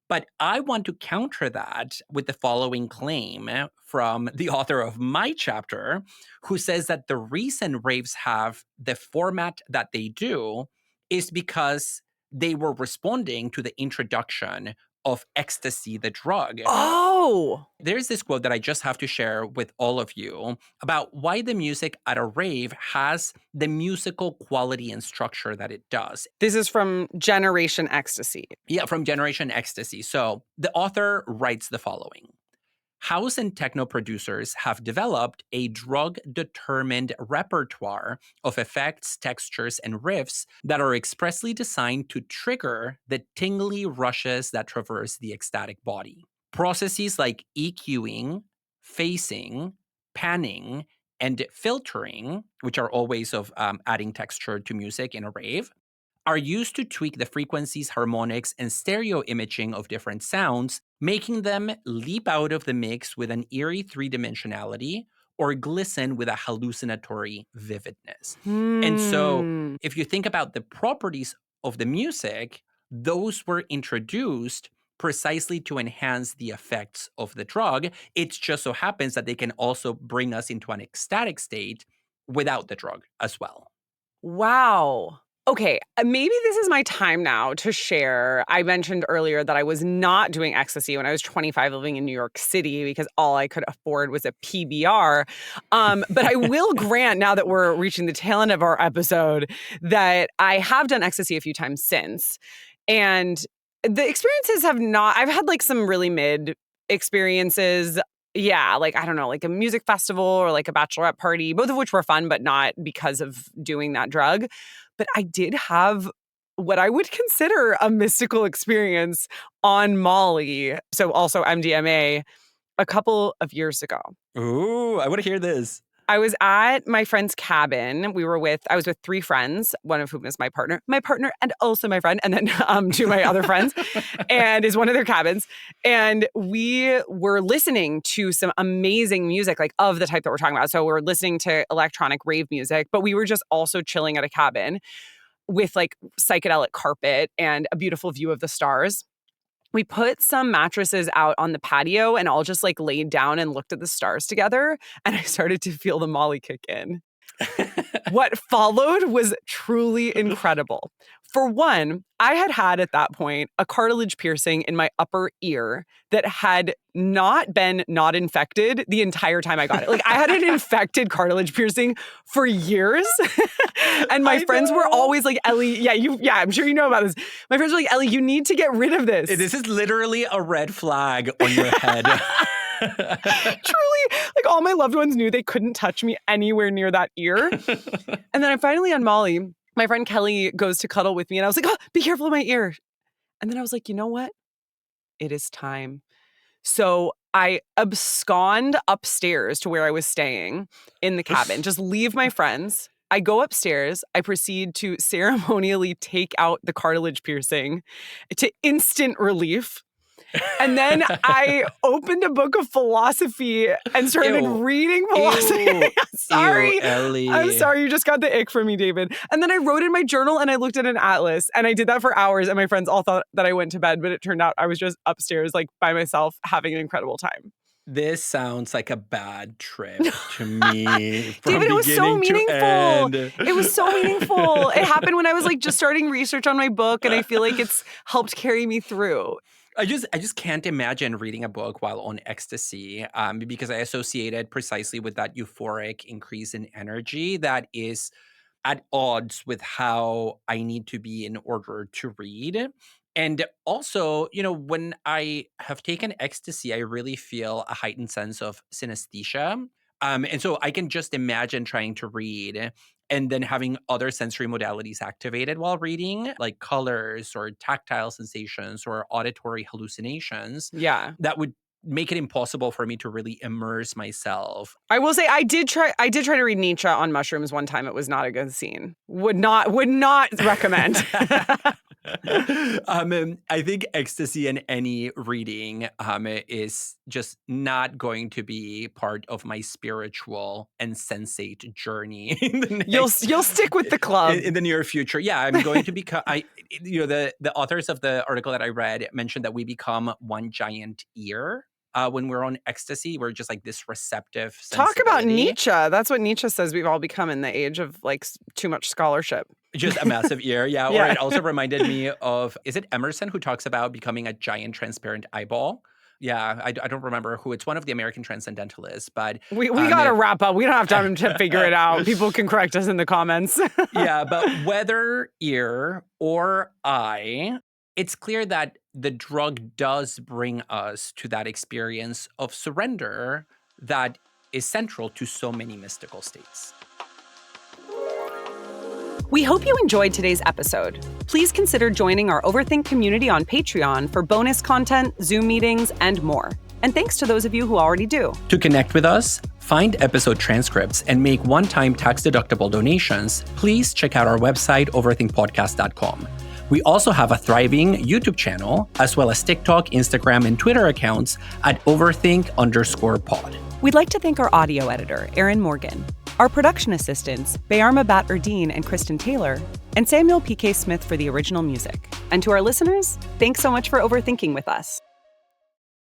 But I want to counter that with the following claim from the author of my chapter, who says that the reason raves have the format that they do is because they were responding to the introduction of ecstasy, the drug. Oh, There's this quote that I just have to share with all of you about why the music at a rave has the musical quality and structure that it does. this is from Generation Ecstasy. Yeah, from Generation Ecstasy. So the author writes the following. House and techno producers have developed a drug-determined repertoire of effects, textures, and riffs that are expressly designed to trigger the tingly rushes that traverse the ecstatic body. Processes like EQing, phasing, panning, and filtering, which are all ways of adding texture to music in a rave, are used to tweak the frequencies, harmonics, and stereo imaging of different sounds, making them leap out of the mix with an eerie three-dimensionality or glisten with a hallucinatory vividness. And so if you think about the properties of the music, those were introduced precisely to enhance the effects of the drug. It just so happens that they can also bring us into an ecstatic state without the drug as well. Wow. Okay, maybe this is my time now to share. I mentioned earlier that I was not doing ecstasy when I was 25 living in New York City because all I could afford was a PBR. But I will grant, now that we're reaching the tail end of our episode, that I have done ecstasy a few times since. And the experiences have not, I've had like some really mid experiences. Yeah, like, I don't know, like a music festival or like a bachelorette party, both of which were fun, but not because of doing that drug. But I did have what I would consider a mystical experience on Molly, so also MDMA, a couple of years ago. Ooh, I want to hear this. I was at my friend's cabin. I was with three friends, one of whom is my partner, and also my friend, and then two of my other friends, and is one of their cabins. And we were listening to some amazing music, like of the type that we're talking about. So we're listening to electronic rave music, but we were just also chilling at a cabin with like psychedelic carpet and a beautiful view of the stars. We put some mattresses out on the patio and all just like laid down and looked at the stars together. And I started to feel the Molly kick in. What followed was truly incredible. For one, I had at that point a cartilage piercing in my upper ear that had not been not infected the entire time I got it. Like I had an infected cartilage piercing for years. And my friends were always like, Ellie, I'm sure you know about this. My friends were like, Ellie, you need to get rid of this. This is literally a red flag on your head. Truly, like all my loved ones knew they couldn't touch me anywhere near that ear. And then I'm finally on Molly. My friend Kelly goes to cuddle with me and I was like, oh, be careful of my ear. And then I was like, you know what? It is time. So I abscond upstairs to where I was staying in the cabin, just leave my friends. I go upstairs. I proceed to ceremonially take out the cartilage piercing to instant relief. And then I opened a book of philosophy and started reading philosophy. Ew. Sorry. Ew, Ellie. I'm sorry. You just got the ick from me, David. And then I wrote in my journal and I looked at an atlas and I did that for hours. And my friends all thought that I went to bed, but it turned out I was just upstairs, like by myself, having an incredible time. This sounds like a bad trip to me. David, it was so meaningful. It was so meaningful. It happened when I was like just starting research on my book, and I feel like it's helped carry me through. I just can't imagine reading a book while on ecstasy, because I associate it precisely with that euphoric increase in energy that is at odds with how I need to be in order to read. And also, when I have taken ecstasy, I really feel a heightened sense of synesthesia. And so I can just imagine trying to read and then having other sensory modalities activated while reading, like colors or tactile sensations or auditory hallucinations. Yeah. That would make it impossible for me to really immerse myself. I will say I did try to read Nietzsche on mushrooms one time. It was not a good scene. Would not recommend. I think ecstasy in any reading is just not going to be part of my spiritual and sensate journey. You'll stick with the club in the near future. Yeah, I'm going to become. The authors of the article that I read mentioned that we become one giant ear. When we're on ecstasy, we're just like this receptive Talk about Nietzsche. That's what Nietzsche says we've all become in the age of like too much scholarship. Just a massive ear. Yeah. Yeah. Or it also reminded me of, is it Emerson who talks about becoming a giant transparent eyeball? Yeah, I don't remember who. It's one of the American transcendentalists, but we got to wrap up. We don't have time to figure it out. People can correct us in the comments. Yeah, but whether ear or eye, it's clear that the drug does bring us to that experience of surrender that is central to so many mystical states. We hope you enjoyed today's episode. Please consider joining our Overthink community on Patreon for bonus content, Zoom meetings, and more. And thanks to those of you who already do. To connect with us, find episode transcripts, and make one-time tax-deductible donations, please check out our website, overthinkpodcast.com. We also have a thriving YouTube channel, as well as TikTok, Instagram, and Twitter accounts at overthink_pod. We'd like to thank our audio editor, Aaron Morgan, our production assistants, Bayarma Bat-Erdine and Kristen Taylor, and Samuel P.K. Smith for the original music. And to our listeners, thanks so much for overthinking with us.